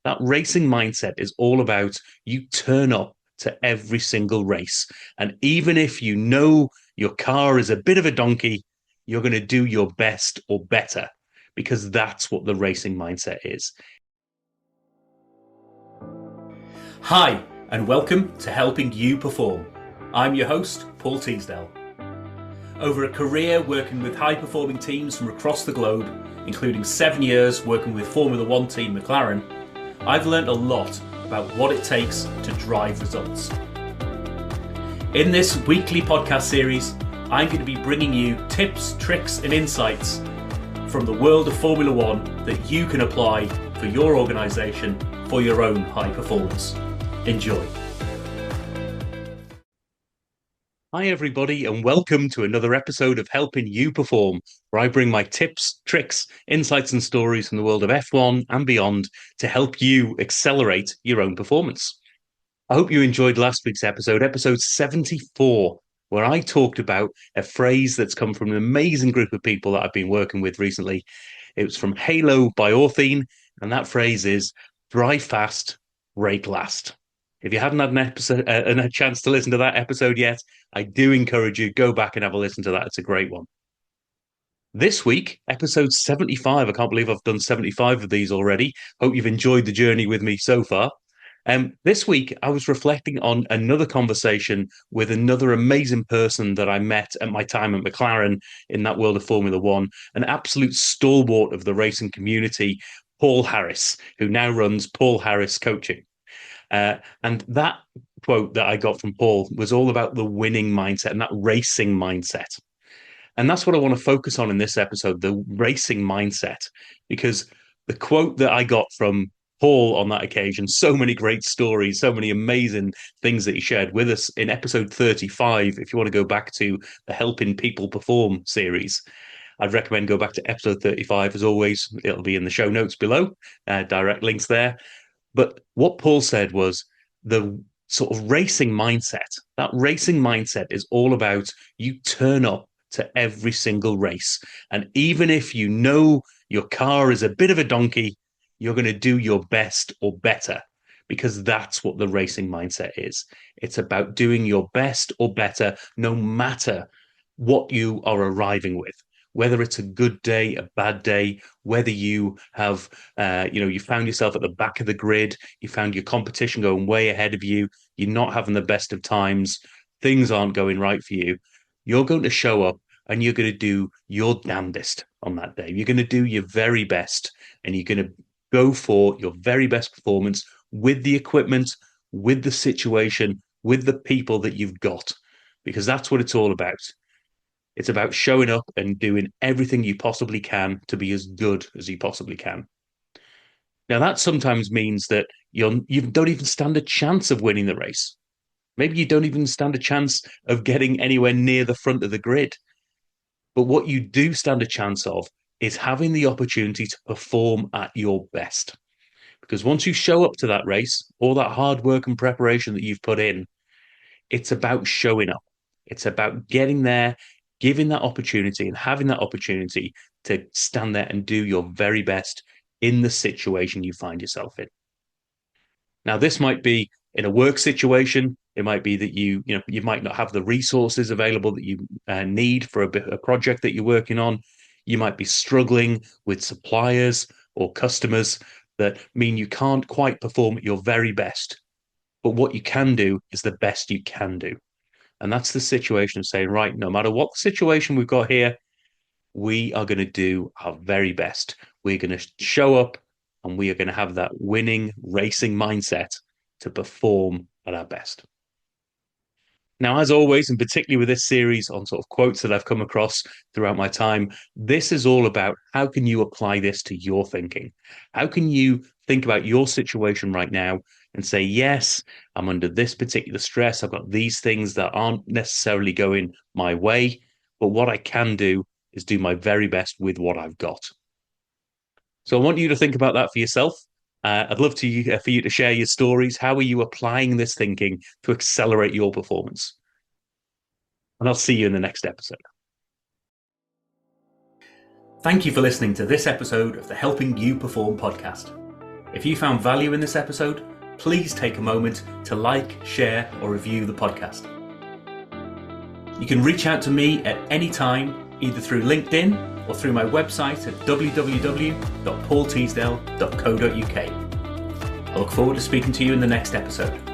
That racing mindset is all about you turn up to every single race. And even if you know your car is a bit of a donkey, you're going to do your best or better because that's what the racing mindset is. Hi, and welcome to Helping You Perform. I'm your host, Paul Teasdale. Over a career working with high-performing teams from across the globe, including 7 years working with Formula One team McLaren, I've learned a lot about what it takes to drive results. In this weekly podcast series, I'm going to be bringing you tips, tricks and insights from the world of Formula One that you can apply for your organisation for your own high performance. Enjoy. Hi everybody, and welcome to another episode of Helping You Perform, where I bring my tips, tricks, insights and stories from the world of F1 and beyond to help you accelerate your own performance. I hope you enjoyed last week's episode 74, where I talked about a phrase that's come from an amazing group of people that I've been working with recently. It was from Halo by Orthene, and that phrase is drive fast, brake last. If you haven't had a chance to listen to that episode yet, I do encourage you, go back and have a listen to that. It's a great one. This week, episode 75. I can't believe I've done 75 of these already. Hope you've enjoyed the journey with me so far. This week, I was reflecting on another conversation with another amazing person that I met at my time at McLaren in that world of Formula One, an absolute stalwart of the racing community, Paul Harris, who now runs Paul Harris Coaching. And that quote that I got from Paul was all about the winning mindset and that racing mindset. And that's what I want to focus on in this episode, the racing mindset, because the quote that I got from Paul on that occasion, so many great stories, so many amazing things that he shared with us in episode 35. If you want to go back to the Helping People Perform series, I'd recommend go back to episode 35. As always, it'll be in the show notes below, direct links there. But what Paul said was the sort of racing mindset. That racing mindset is all about you turn up to every single race. And even if you know your car is a bit of a donkey, you're going to do your best or better because that's what the racing mindset is. It's about doing your best or better no matter what you are arriving with. Whether it's a good day, a bad day, whether you have, you found yourself at the back of the grid, you found your competition going way ahead of you, you're not having the best of times, things aren't going right for you, you're going to show up and you're going to do your damnedest on that day. You're going to do your very best and you're going to go for your very best performance with the equipment, with the situation, with the people that you've got, because that's what it's all about. It's about showing up and doing everything you possibly can to be as good as you possibly can. Now, that sometimes means that you don't even stand a chance of winning the race. Maybe you don't even stand a chance of getting anywhere near the front of the grid. But what you do stand a chance of is having the opportunity to perform at your best. Because once you show up to that race, all that hard work and preparation that you've put in, it's about showing up. It's about getting there, giving that opportunity and having that opportunity to stand there and do your very best in the situation you find yourself in. Now, this might be in a work situation. It might be that you might not have the resources available that you need for a project that you're working on. You might be struggling with suppliers or customers that mean you can't quite perform at your very best. But what you can do is the best you can do. And that's the situation of saying, right, no matter what situation we've got here, we are going to do our very best. We're going to show up and we are going to have that winning racing mindset to perform at our best. Now, as always, and particularly with this series on sort of quotes that I've come across throughout my time, this is all about how can you apply this to your thinking? How can you think about your situation right now and say, yes, I'm under this particular stress. I've got these things that aren't necessarily going my way, but what I can do is do my very best with what I've got. So I want you to think about that for yourself. I'd love for you to share your stories. How are you applying this thinking to accelerate your performance? And I'll see you in the next episode. Thank you for listening to this episode of the Helping You Perform podcast. If you found value in this episode, please take a moment to like, share, or review the podcast. You can reach out to me at any time, either through LinkedIn or through my website at www.paulteasdale.co.uk. I look forward to speaking to you in the next episode.